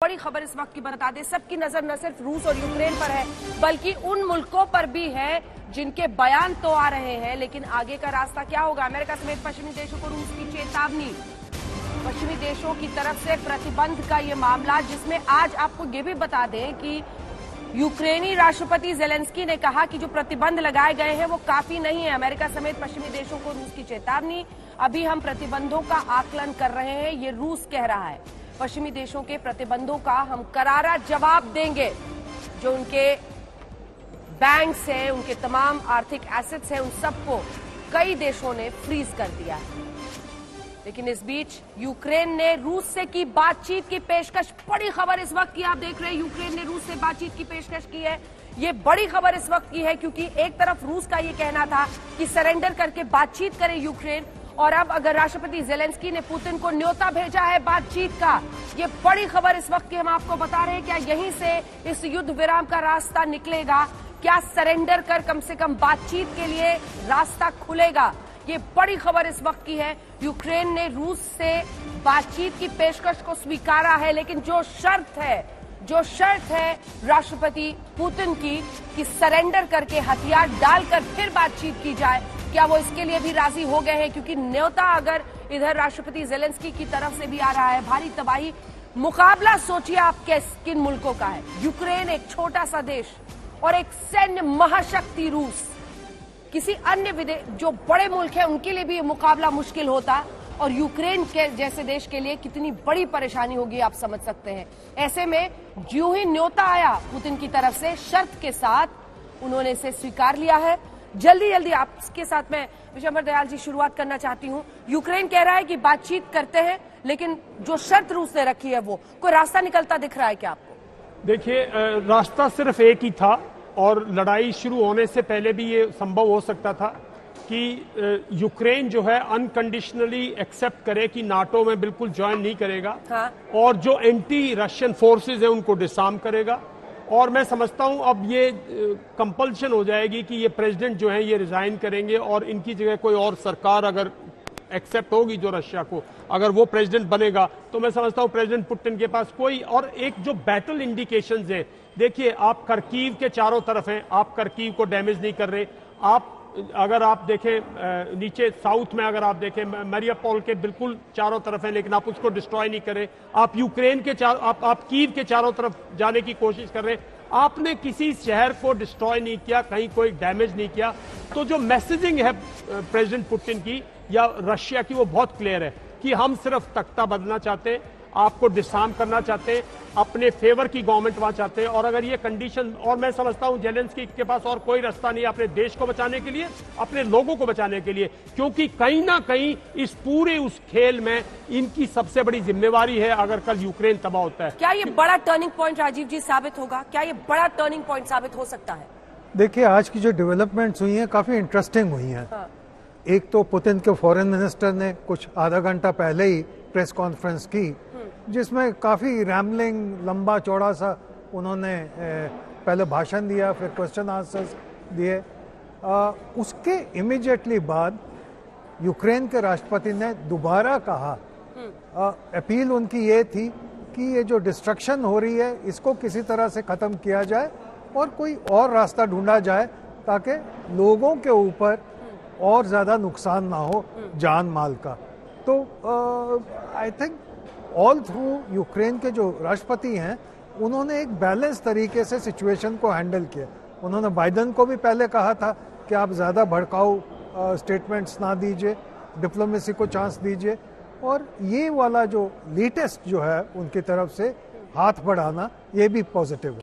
बड़ी खबर इस वक्त की बता दें, सबकी नजर न सिर्फ रूस और यूक्रेन पर है बल्कि उन मुल्कों पर भी है जिनके बयान तो आ रहे हैं, लेकिन आगे का रास्ता क्या होगा। अमेरिका समेत पश्चिमी देशों को रूस की चेतावनी, पश्चिमी देशों की तरफ से प्रतिबंध का ये मामला, जिसमें आज आपको ये भी बता दें कि यूक्रेनी राष्ट्रपति जेलेंस्की ने कहा कि जो प्रतिबंध लगाए गए हैं वो काफी नहीं है। अमेरिका समेत पश्चिमी देशों को रूस की चेतावनी, अभी हम प्रतिबंधों का आकलन कर रहे हैं, ये रूस कह रहा है। पश्चिमी देशों के प्रतिबंधों का हम करारा जवाब देंगे। जो उनके बैंक्स हैं, उनके तमाम आर्थिक एसेट्स हैं, उन सबको कई देशों ने फ्रीज कर दिया है। लेकिन इस बीच यूक्रेन ने रूस से की बातचीत की पेशकश। बड़ी खबर इस वक्त की आप देख रहे हैं, यूक्रेन ने रूस से बातचीत की पेशकश की है। ये बड़ी खबर इस वक्त की है क्योंकि एक तरफ रूस का ये कहना था कि सरेंडर करके बातचीत करे यूक्रेन, और अब अगर राष्ट्रपति जेलेंस्की ने पुतिन को न्योता भेजा है बातचीत का, ये बड़ी खबर इस वक्त की हम आपको बता रहे हैं। क्या यहीं से इस युद्ध विराम का रास्ता निकलेगा? क्या सरेंडर कर कम से कम बातचीत के लिए रास्ता खुलेगा? ये बड़ी खबर इस वक्त की है। यूक्रेन ने रूस से बातचीत की पेशकश को स्वीकारा है, लेकिन जो शर्त है राष्ट्रपति पुतिन की कि सरेंडर करके हथियार डालकर फिर बातचीत की जाए, क्या वो इसके लिए भी राजी हो गए हैं? क्योंकि न्योता अगर इधर राष्ट्रपति जेलेंस्की की तरफ से भी आ रहा है, भारी तबाही, मुकाबला सोचिए आप किन मुल्कों का है। यूक्रेन एक छोटा सा देश और एक सैन्य महाशक्ति रूस। किसी अन्य जो बड़े मुल्क हैं उनके लिए भी ये मुकाबला मुश्किल होता, और यूक्रेन के जैसे देश के लिए कितनी बड़ी परेशानी होगी आप समझ सकते हैं। ऐसे में जो ही न्योता आया पुतिन की तरफ से, शर्त के साथ उन्होंने इसे स्वीकार लिया है। जल्दी आपके साथ मैं विशंबर दयाल जी शुरुआत करना चाहती हूँ। यूक्रेन कह रहा है कि बातचीत करते हैं, लेकिन जो शर्त रूस ने रखी है वो कोई रास्ता निकलता दिख रहा है क्या आपको? देखिए, रास्ता सिर्फ एक ही था, और लड़ाई शुरू होने से पहले भी ये संभव हो सकता था कि यूक्रेन जो है अनकंडीशनली एक्सेप्ट करे कि नाटो में बिल्कुल ज्वाइन नहीं करेगा। हाँ। और जो एंटी रशियन फोर्सेस है उनको डिसआर्म करेगा। और मैं समझता हूं अब ये कंपल्शन हो जाएगी कि ये प्रेसिडेंट जो है ये रिजाइन करेंगे, और इनकी जगह कोई और सरकार अगर एक्सेप्ट होगी जो रशिया को, अगर वो प्रेसिडेंट बनेगा, तो मैं समझता हूं प्रेसिडेंट पुतिन के पास कोई और एक जो बैटल इंडिकेशंस है, देखिए आप खरकीव के चारों तरफ हैं, आप खरकीव को डैमेज नहीं कर रहे। आप अगर आप देखें नीचे साउथ में, अगर आप देखें मरियापोल के बिल्कुल चारों तरफ है, लेकिन आप उसको डिस्ट्रॉय नहीं कर रहे। आप यूक्रेन के आप कीव के चारों तरफ जाने की कोशिश कर रहे हैं। आपने किसी शहर को डिस्ट्रॉय नहीं किया, कहीं कोई डैमेज नहीं किया। तो जो मैसेजिंग है प्रेसिडेंट पुतिन की या रशिया की, वो बहुत क्लियर है कि हम सिर्फ तख्ता बदलना चाहते हैं, आपको डिसआर्म करना चाहते हैं, अपने फेवर की गवर्नमेंट वहां चाहते हैं। और अगर ये कंडीशन, और मैं समझता हूं जेलेंस्की के पास और कोई रास्ता नहीं है अपने देश को बचाने के लिए, अपने लोगों को बचाने के लिए, क्योंकि कहीं ना कहीं इस पूरे उस खेल में इनकी सबसे बड़ी जिम्मेवारी है अगर कल यूक्रेन तबाह होता है। क्या ये बड़ा टर्निंग पॉइंट राजीव जी साबित होगा? क्या ये बड़ा टर्निंग पॉइंट साबित हो सकता है? देखिए, आज की जो डेवलपमेंट्स हुई हैं काफी इंटरेस्टिंग हुई हैं। हाँ। एक तो पुतिन के फॉरेन मिनिस्टर ने कुछ आधा घंटा पहले ही प्रेस कॉन्फ्रेंस की, जिसमें काफी रैमलिंग, लंबा चौड़ा सा उन्होंने पहले भाषण दिया, फिर क्वेश्चन आंसर्स दिए। उसके इमीडिएटली बाद यूक्रेन के राष्ट्रपति ने दोबारा कहा, अपील उनकी ये थी कि ये जो डिस्ट्रक्शन हो रही है इसको किसी तरह से खत्म किया जाए और कोई और रास्ता ढूंढा जाए ताकि लोगों के ऊपर और ज्यादा नुकसान ना हो जान माल का। तो I think all through Ukraine के जो राष्ट्रपति हैं उन्होंने एक बैलेंस तरीके से सिचुएशन को हैंडल किया। उन्होंने बाइडेन को भी पहले कहा था कि आप ज़्यादा भड़काऊ स्टेटमेंट्स ना दीजिए, डिप्लोमेसी को चांस दीजिए, और ये वाला जो लेटेस्ट जो है उनकी तरफ से हाथ बढ़ाना, ये भी पॉजिटिव है।